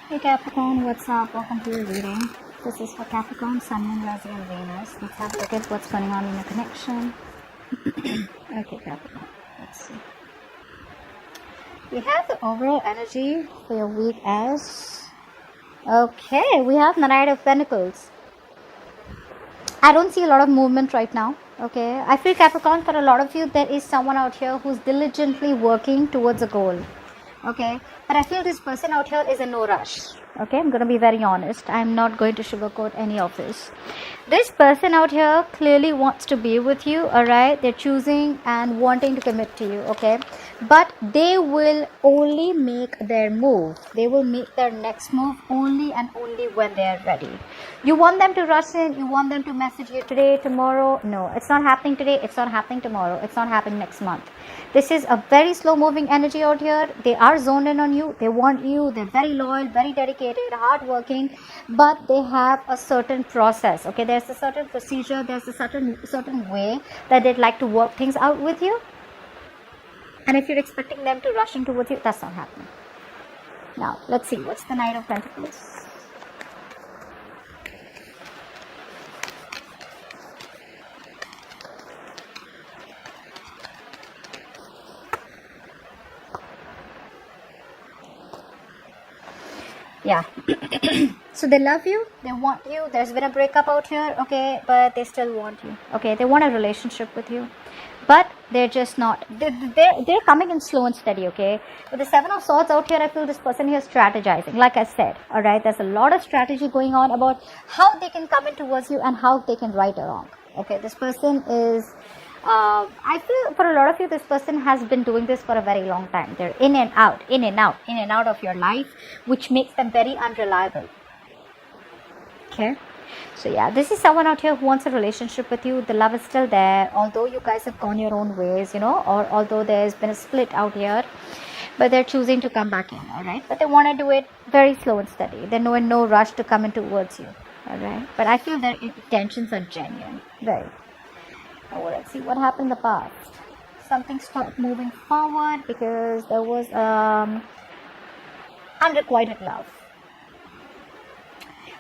Hey Capricorn, what's up? Welcome to your reading. This is for Capricorn, Sun, Moon, Rising, and Venus. Let's have a look at what's going on in your connection. Okay, Capricorn, let's see. We have the overall energy for your week as... Okay, we have the Knight of Pentacles. I don't see a lot of movement right now. Okay, I feel Capricorn, for a lot of you, there is someone out here who's diligently working towards a goal. Okay, but I feel this person out here is in no rush. Okay, I'm going to be very honest. I'm not going to sugarcoat any of this. This person out here clearly wants to be with you, alright? They're choosing and wanting to commit to you, okay? But they will only make their move. They will make their next move only and only when they are ready. You want them to rush in, you want them to message you today, tomorrow. No, it's not happening today, it's not happening tomorrow, it's not happening next month. This is a very slow moving energy out here. They are zoned in on you, they want you, they're very loyal, very dedicated, hardworking, but they have a certain process, okay? There's a certain procedure, there's a certain way that they'd like to work things out with you. And if you're expecting them to rush in towards you, that's not happening. Now, let's see. What's the Knight of Pentacles? Yeah. So they love you, they want you. There's been a breakup out here, okay, but they still want you. Okay, they want a relationship with you. But they're just not, they're coming in slow and steady, okay? With the Seven of Swords out here, I feel this person here is strategizing. Like I said, all right, there's a lot of strategy going on about how they can come in towards you and how they can right or wrong. Okay, this person is, I feel for a lot of you, this person has been doing this for a very long time. They're in and out, in and out, in and out of your life, which makes them very unreliable. Okay. So yeah, this is someone out here who wants a relationship with you. The love is still there, although you guys have gone your own ways, you know, or although there's been a split out here, but they're choosing to come back in, all right? But they want to do it very slow and steady. They're in no rush to come in towards you, all right? But I feel their intentions are genuine, very. Now, let's see what happened in the past. Something stopped moving forward because there was unrequited love.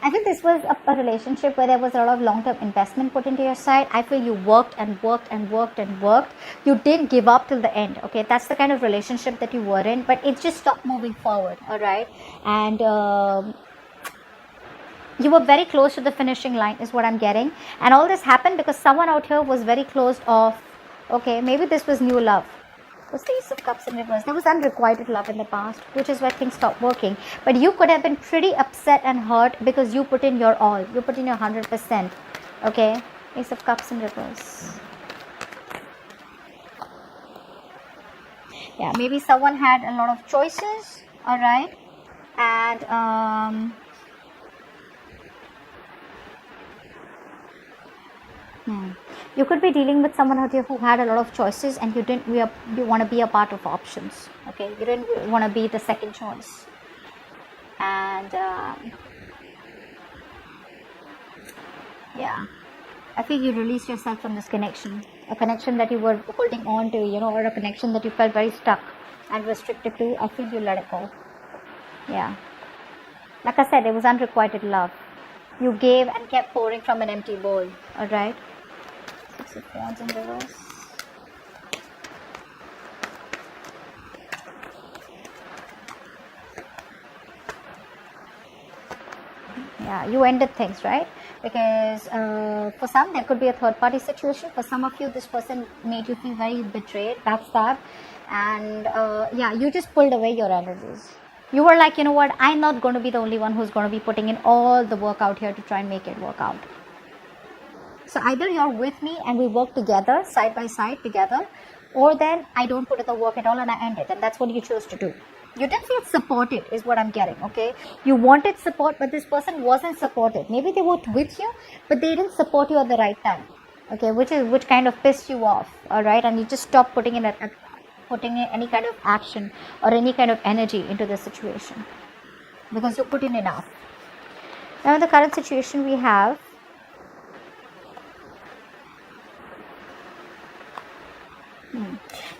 I think this was a relationship where there was a lot of long-term investment put into your side. I feel you worked and worked and worked and worked. You didn't give up till the end, okay? That's the kind of relationship that you were in, but it just stopped moving forward, all right? And you were very close to the finishing line is what I'm getting. And all this happened because someone out here was very closed off. Okay, maybe this was new love. What's the Ace of Cups in reverse? There was unrequited love in the past, which is why things stopped working. But you could have been pretty upset and hurt because you put in your all. You put in your 100%. Okay? Ace of Cups in reverse. Yeah, maybe someone had a lot of choices. Alright? And, you could be dealing with someone out here who had a lot of choices and you want to be a part of options. Okay, you didn't want to be the second choice. And yeah, I feel you released yourself from this connection, a connection that you were holding on to, you know, or a connection that you felt very stuck and restricted to. I feel you let it go. Yeah, like I said, it was unrequited love. You gave and kept pouring from an empty bowl. All right. Six of Wands in reverse. Yeah, you ended things, right? Because for some, there could be a third-party situation. For some of you, this person made you feel very betrayed, backstabbed, and yeah, you just pulled away your energies. You were like, you know what, I'm not going to be the only one who's going to be putting in all the work out here to try and make it work out. So either you're with me and we work together, side by side together, or then I don't put in the work at all and I end it. And that's what you chose to do. You didn't feel supported is what I'm getting, okay? You wanted support, but this person wasn't supported. Maybe they worked with you, but they didn't support you at the right time, okay? Which kind of pissed you off, all right? And you just stopped putting in any kind of action or any kind of energy into the situation because you put in enough. Now in the current situation we have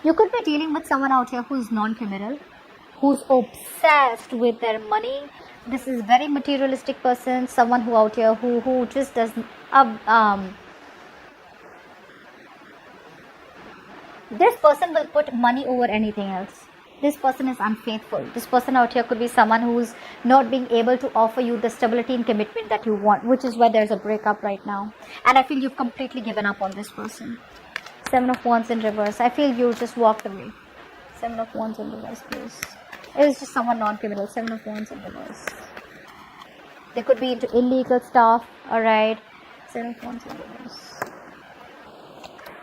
you could be dealing with someone out here who's non-committal, who's obsessed with their money, this is very materialistic person, someone who out here who just doesn't this person will put money over anything else. This person is unfaithful. This person out here could be someone who's not being able to offer you the stability and commitment that you want, which is why there's a breakup right now. And I feel you've completely given up on this person. 7 of Wands in reverse. I feel you just walked away. 7 of Wands in reverse, please. It was just someone non-committal. 7 of Wands in reverse. They could be into illegal stuff. Alright. 7 of Wands in reverse.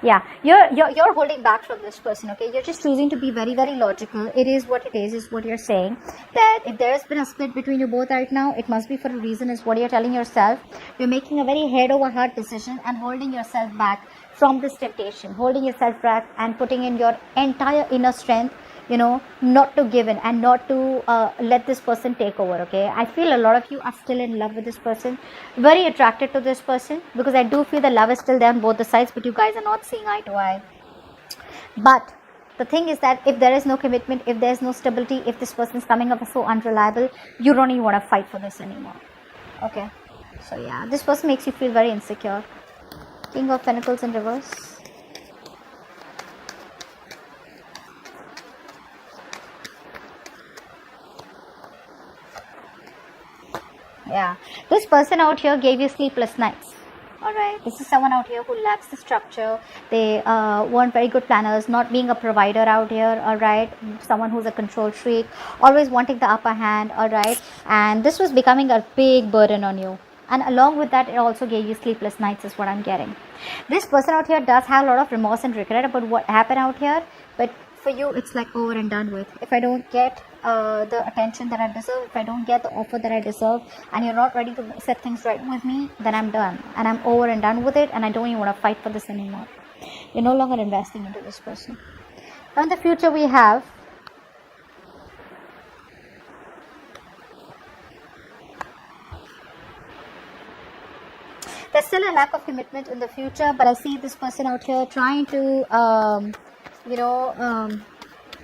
Yeah, you're holding back from this person, okay? You're just choosing to be very, very logical. It is what it is what you're saying. That if there's been a split between you both right now, it must be for a reason, is what you're telling yourself. You're making a very head over heart decision and holding yourself back from this temptation. Holding yourself back and putting in your entire inner strength, you know, not to give in and not to let this person take over, okay? I feel a lot of you are still in love with this person, very attracted to this person, because I do feel the love is still there on both the sides, but you guys are not seeing eye to eye. But the thing is that if there is no commitment, if there's no stability, if this person is coming up so unreliable, you don't even want to fight for this anymore, okay? So yeah, this person makes you feel very insecure. King of Pentacles in reverse. Yeah, this person out here gave you sleepless nights. Alright, this is someone out here who lacks the structure. They weren't very good planners, not being a provider out here. Alright, someone who's a control freak, always wanting the upper hand. Alright, and this was becoming a big burden on you. And along with that, it also gave you sleepless nights, is what I'm getting. This person out here does have a lot of remorse and regret about what happened out here, but for you, it's like over and done with. If I don't get the attention that I deserve, if I don't get the offer that I deserve, and you're not ready to set things right with me, then I'm done. And I'm over and done with it, and I don't even want to fight for this anymore. You're no longer investing into this person. Now in the future, we have there's still a lack of commitment in the future, but I see this person out here trying to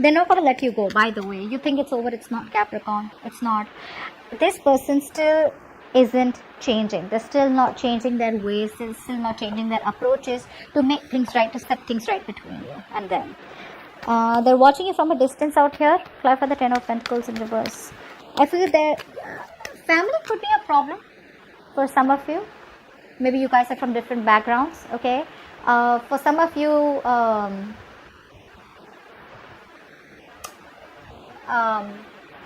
they're not going to let you go, by the way. You think it's over, it's not, Capricorn. It's not. This person still isn't changing. They're still not changing their ways. They're still not changing their approaches to make things right, to set things right between you and them. They're watching you from a distance out here. Clarify the 10 of Pentacles in reverse. I feel their family could be a problem for some of you. Maybe you guys are from different backgrounds, okay? For some of you,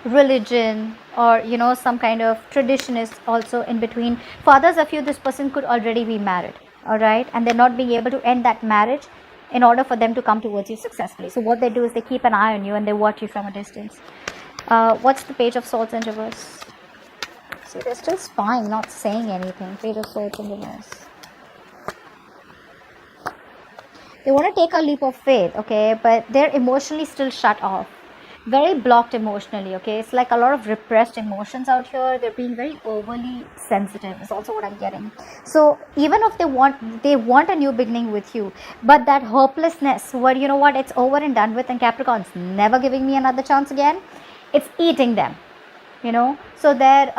religion or some kind of tradition is also in between. For others of you, this person could already be married, all right, and they're not being able to end that marriage in order for them to come towards you successfully. So what they do is they keep an eye on you and they watch you from a distance. What's the Page of Swords in reverse? See, they're still spying, not saying anything. Page of Swords in reverse. They want to take a leap of faith, okay, but they're emotionally still shut off. Very blocked emotionally, okay? It's like a lot of repressed emotions out here. They're being very overly sensitive is also what I'm getting. So even if they want a new beginning with you, but that hopelessness where you know what, it's over and done with, and Capricorn's never giving me another chance again, it's eating them, so their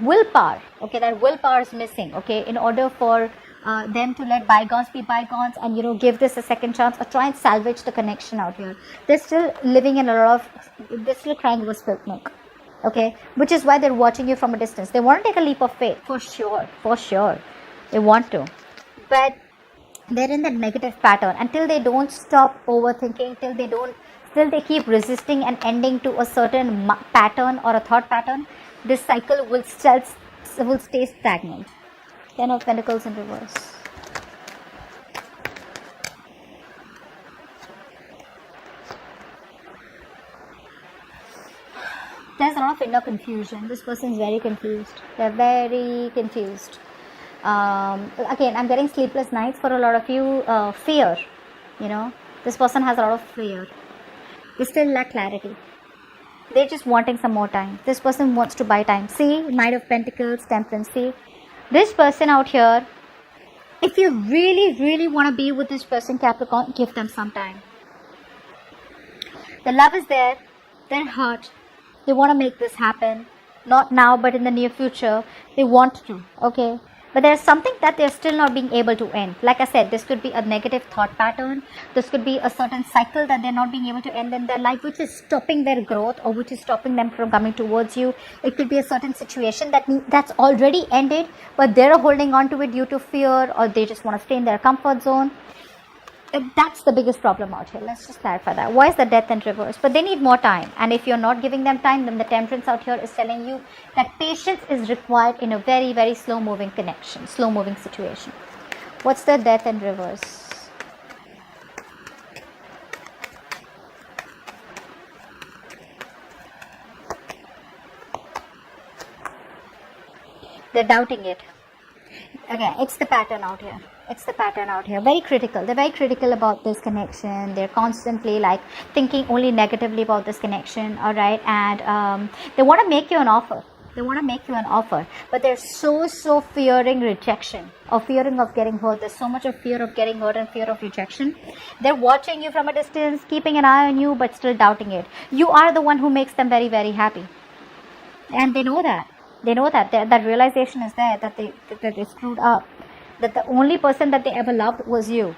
willpower, okay, that willpower is missing, okay, in order for them to let bygones be bygones and give this a second chance or try and salvage the connection out here. They're still living in a lot of, they're still crying over spilt milk, okay, which is why they're watching you from a distance. They want to take a leap of faith, for sure, they want to, but they're in that negative pattern until they don't stop overthinking, till they keep resisting and ending to a certain pattern or a thought pattern. This cycle will stay stagnant. 10 of Pentacles in reverse. There's a lot of inner confusion. This person is very confused. They're very confused. Again, I'm getting sleepless nights for a lot of you. Fear. This person has a lot of fear. They still lack clarity. They're just wanting some more time. This person wants to buy time. See, Knight of Pentacles, Temperance. See, this person out here, if you really, really want to be with this person, Capricorn, give them some time. The love is there. They're hurt. They want to make this happen. not now, but in the near future, they want to, okay? But there's something that they're still not being able to end. Like I said, this could be a negative thought pattern. This could be a certain cycle that they're not being able to end in their life, which is stopping their growth or which is stopping them from coming towards you. It could be a certain situation that's already ended, but they're holding on to it due to fear, or they just want to stay in their comfort zone. That's the biggest problem out here. Let's just clarify that. Why is the death in reverse? But they need more time, and if you're not giving them time, then the temperance out here is telling you that patience is required in a very, very slow moving connection, slow moving situation. What's the death in reverse? They're doubting it. Okay, it's the pattern out here. It's the pattern out here. Very critical. They're very critical about this connection. They're constantly like thinking only negatively about this connection. All right, and they want to make you an offer. They want to make you an offer, but they're so fearing rejection or fearing of getting hurt. There's so much of fear of getting hurt and fear of rejection. They're watching you from a distance, keeping an eye on you, but still doubting it. You are the one who makes them very, very happy, and they know that. They know that that realization is there, that they screwed up, that the only person that they ever loved was you.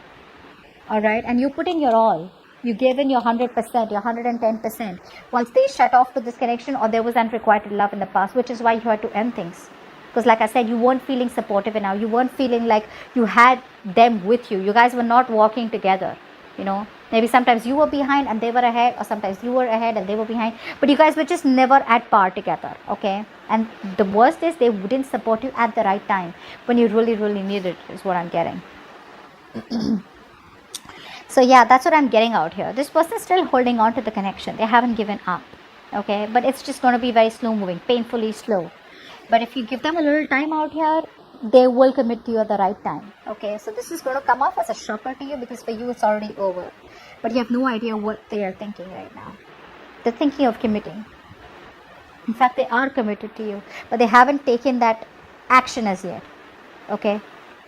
All right, and you put in your all. You gave in your 100%, your 110%. Once they shut off to this connection, or there was unrequited love in the past, which is why you had to end things. Because like I said, you weren't feeling supportive enough. You weren't feeling like you had them with you. You guys were not walking together. You know, maybe sometimes you were behind and they were ahead, or sometimes you were ahead and they were behind, but you guys were just never at par together, okay? And the worst is they wouldn't support you at the right time when you really, really need it, is what I'm getting. So yeah, that's what I'm getting out here. This person is still holding on to the connection. They haven't given up, okay? But it's just going to be very slow moving, painfully slow. But if you give them a little time out here, they will commit to you at the right time, okay? So this is going to come off as a shocker to you, because for you it's already over, but you have no idea what they are thinking right now. They're thinking of committing. In fact, they are committed to you, but they haven't taken that action as yet, okay?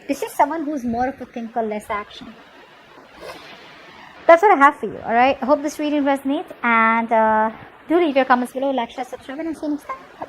This is someone who's more of a thinker, less action. That's what I have for you, all right? I hope this reading resonates, and do leave your comments below, like, share, subscribe, and see you next time.